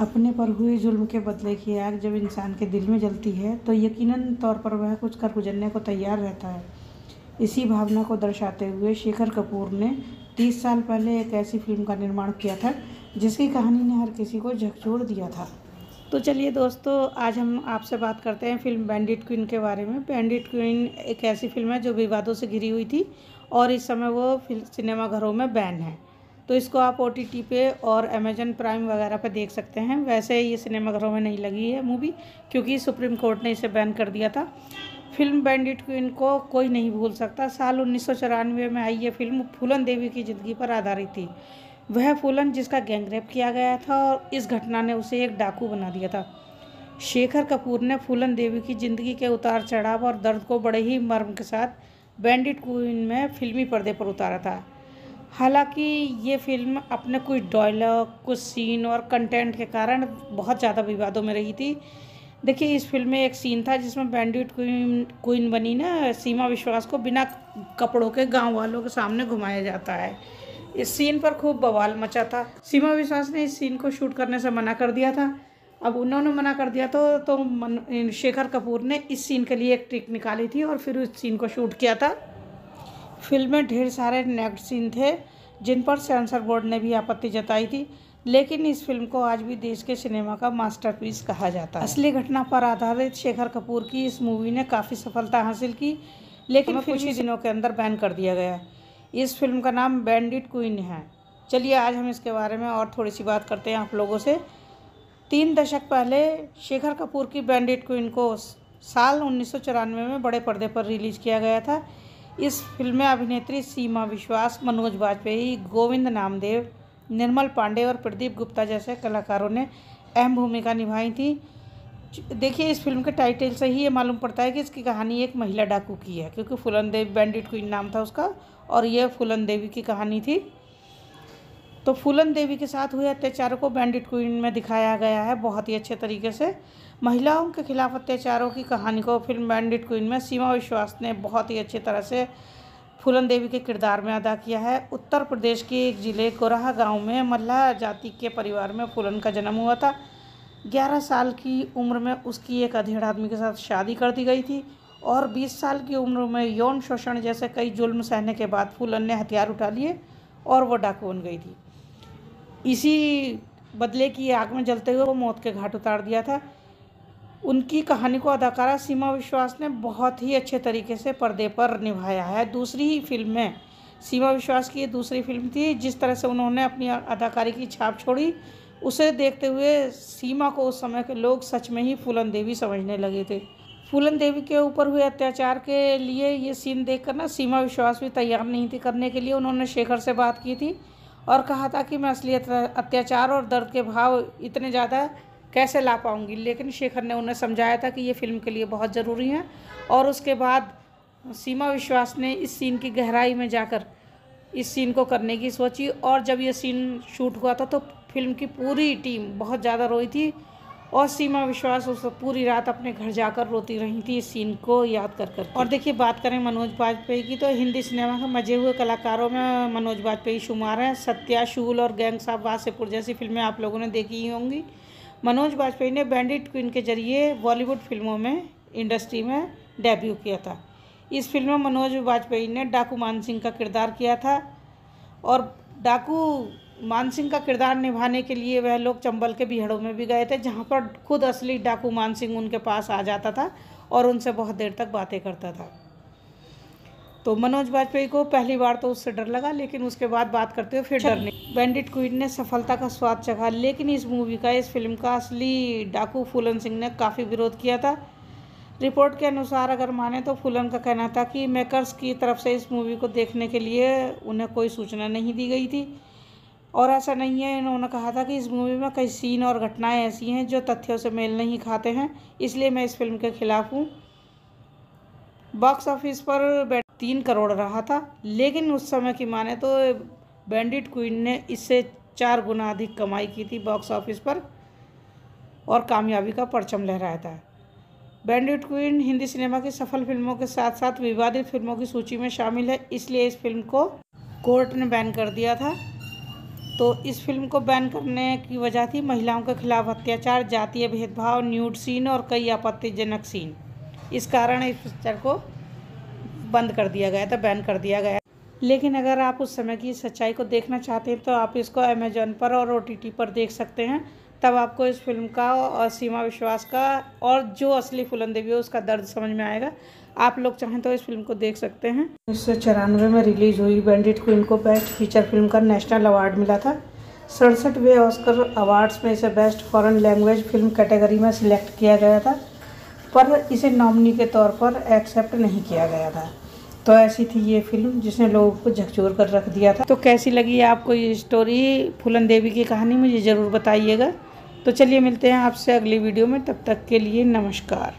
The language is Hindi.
अपने पर हुए जुल्म के बदले की आग जब इंसान के दिल में जलती है तो यकीनन तौर पर वह कुछ कर गुजरने को तैयार रहता है। इसी भावना को दर्शाते हुए शेखर कपूर ने 30 साल पहले एक ऐसी फिल्म का निर्माण किया था जिसकी कहानी ने हर किसी को झकझोर दिया था। तो चलिए दोस्तों, आज हम आपसे बात करते हैं फिल्म बैंडिट क्वीन के बारे में। बैंडिट क्वीन एक ऐसी फिल्म है जो विवादों से घिरी हुई थी और इस समय वो सिनेमाघरों में बैन है। तो इसको आप OTT पे और अमेजन प्राइम वगैरह पे देख सकते हैं। वैसे ये सिनेमाघरों में नहीं लगी है मूवी, क्योंकि सुप्रीम कोर्ट ने इसे बैन कर दिया था। फिल्म बैंडिट क्वीन को कोई नहीं भूल सकता। साल 1994 में आई ये फिल्म फूलन देवी की ज़िंदगी पर आधारित थी। वह फूलन जिसका गैंगरेप किया गया था और इस घटना ने उसे एक डाकू बना दिया था। शेखर कपूर ने फूलन देवी की ज़िंदगी के उतार चढ़ाव और दर्द को बड़े ही मर्म के साथ बैंडिट क्वीन में फिल्मी पर्दे पर उतारा था। हालांकि ये फिल्म अपने कुछ डायलॉग, कुछ सीन और कंटेंट के कारण बहुत ज़्यादा विवादों में रही थी। देखिए, इस फिल्म में एक सीन था जिसमें बैंडिट क्वीन बनी ना सीमा विश्वास को बिना कपड़ों के गांव वालों के सामने घुमाया जाता है। इस सीन पर खूब बवाल मचा था। सीमा विश्वास ने इस सीन को शूट करने से मना कर दिया था। अब उन्होंने मना कर दिया तो शेखर कपूर ने इस सीन के लिए एक ट्रिक निकाली थी और फिर उस सीन को शूट किया था। फिल्म में ढेर सारे नेगेटिव सीन थे जिन पर सेंसर बोर्ड ने भी आपत्ति जताई थी, लेकिन इस फिल्म को आज भी देश के सिनेमा का मास्टरपीस कहा जाता है। असली घटना पर आधारित शेखर कपूर की इस मूवी ने काफ़ी सफलता हासिल की, लेकिन कुछ ही दिनों के अंदर बैन कर दिया गया। इस फिल्म का नाम बैंडिट क्वीन है। चलिए आज हम इसके बारे में और थोड़ी सी बात करते हैं आप लोगों से। 3 दशक पहले शेखर कपूर की बैंडिट क्वीन को साल 1994 में बड़े पर्दे पर रिलीज किया गया था। इस फिल्म में अभिनेत्री सीमा विश्वास, मनोज बाजपेयी, गोविंद नामदेव, निर्मल पांडे और प्रदीप गुप्ता जैसे कलाकारों ने अहम भूमिका निभाई थी। देखिए, इस फिल्म के टाइटल से ही ये मालूम पड़ता है कि इसकी कहानी एक महिला डाकू की है, क्योंकि फूलन देवी बैंडिट क्वीन नाम था उसका और यह फूलन देवी की कहानी थी। तो फूलन देवी के साथ हुए अत्याचारों को बैंडिट क्वीन में दिखाया गया है बहुत ही अच्छे तरीके से। महिलाओं के खिलाफ अत्याचारों की कहानी को फिल्म बैंडिट क्वीन में सीमा विश्वास ने बहुत ही अच्छी तरह से फूलन देवी के किरदार में अदा किया है। उत्तर प्रदेश के एक ज़िले गोराहा गांव में मल्लाह जाति के परिवार में फूलन का जन्म हुआ था। 11 साल की उम्र में उसकी एक अधेड़ आदमी के साथ शादी कर दी गई थी और 20 साल की उम्र में यौन शोषण जैसे कई जुल्म सहने के बाद फूलन ने हथियार उठा लिए और वो डाकू बन गई थी। इसी बदले की आग में जलते हुए वो मौत के घाट उतार दिया था। उनकी कहानी को अदाकारा सीमा विश्वास ने बहुत ही अच्छे तरीके से पर्दे पर निभाया है। दूसरी ही फिल्म में सीमा विश्वास की ये दूसरी फिल्म थी। जिस तरह से उन्होंने अपनी अदाकारी की छाप छोड़ी, उसे देखते हुए सीमा को उस समय के लोग सच में ही फूलन देवी समझने लगे थे। फूलन देवी के ऊपर हुए अत्याचार के लिए ये सीन देखकर ना सीमा विश्वास भी तैयार नहीं थी करने के लिए। उन्होंने शेखर से बात की थी और कहा था कि मैं असली अत्याचार और दर्द के भाव इतने ज़्यादा कैसे ला पाऊंगी, लेकिन शेखर ने उन्हें समझाया था कि ये फिल्म के लिए बहुत ज़रूरी है। और उसके बाद सीमा विश्वास ने इस सीन की गहराई में जाकर इस सीन को करने की सोची और जब ये सीन शूट हुआ था तो फिल्म की पूरी टीम बहुत ज़्यादा रोई थी और सीमा विश्वास उस पूरी रात अपने घर जाकर रोती रही थी इस सीन को याद कर कर। और देखिए, बात करें मनोज बाजपेयी की तो हिंदी सिनेमा के मजे हुए कलाकारों में मनोज बाजपेयी शुमार हैं। सत्या, शूल और गैंग साहब वासेपुर जैसी फिल्में आप लोगों ने देखी ही होंगी। मनोज बाजपेयी ने बैंडिट क्वीन के जरिए बॉलीवुड फिल्मों में इंडस्ट्री में डेब्यू किया था। इस फिल्म में मनोज बाजपेयी ने डाकू मानसिंह का किरदार किया था और डाकू मानसिंह का किरदार निभाने के लिए वह लोग चंबल के बीहड़ों में भी गए थे, जहां पर खुद असली डाकू मानसिंह उनके पास आ जाता था और उनसे बहुत देर तक बातें करता था। तो मनोज बाजपेयी को पहली बार तो उससे डर लगा, लेकिन उसके बाद बात करते हुए फिर डर नहीं। बैंडिट क्वीन ने सफलता का स्वाद चखा, लेकिन इस मूवी का, इस फिल्म का असली डाकू फूलन सिंह ने काफ़ी विरोध किया था। रिपोर्ट के अनुसार अगर माने तो फूलन का कहना था कि मेकर्स की तरफ से इस मूवी को देखने के लिए उन्हें कोई सूचना नहीं दी गई थी और ऐसा नहीं है। इन्होंने कहा था कि इस मूवी में कई सीन और घटनाएं ऐसी हैं जो तथ्यों से मेल नहीं खाते हैं, इसलिए मैं इस फिल्म के खिलाफ हूँ। बॉक्स ऑफिस पर 3 करोड़ रहा था, लेकिन उस समय की माने तो बैंडिट क्वीन ने इससे 4 गुना अधिक कमाई की थी बॉक्स ऑफिस पर और कामयाबी का परचम लहराया था। बैंडिट क्वीन हिंदी सिनेमा की सफल फिल्मों के साथ साथ विवादित फिल्मों की सूची में शामिल है, इसलिए इस फिल्म को कोर्ट ने बैन कर दिया था। तो इस फिल्म को बैन करने की वजह थी महिलाओं के खिलाफ अत्याचार, जातीय भेदभाव, न्यूड सीन और कई आपत्तिजनक सीन। इस कारण इस पिक्चर को बंद कर दिया गया था, बैन कर दिया गया। लेकिन अगर आप उस समय की सच्चाई को देखना चाहते हैं तो आप इसको अमेजॉन पर और OTT पर देख सकते हैं। तब आपको इस फिल्म का और सीमा विश्वास का और जो असली फूलन देवी है उसका दर्द समझ में आएगा। आप लोग चाहें तो इस फिल्म को देख सकते हैं। 1994 में रिलीज हुई बैंडिट क्वीन को बेस्ट फीचर फिल्म का नेशनल अवार्ड मिला था। 67वें ऑस्कर अवार्ड्स में इसे best foreign language film category में सिलेक्ट किया गया था, पर इसे नॉमिनी के तौर पर एक्सेप्ट नहीं किया गया था। तो ऐसी थी ये फिल्म जिसने लोगों को झकझोर कर रख दिया था। तो कैसी लगी आपको ये स्टोरी, फूलन देवी की कहानी, मुझे ज़रूर बताइएगा। तो चलिए मिलते हैं आपसे अगली वीडियो में, तब तक के लिए नमस्कार।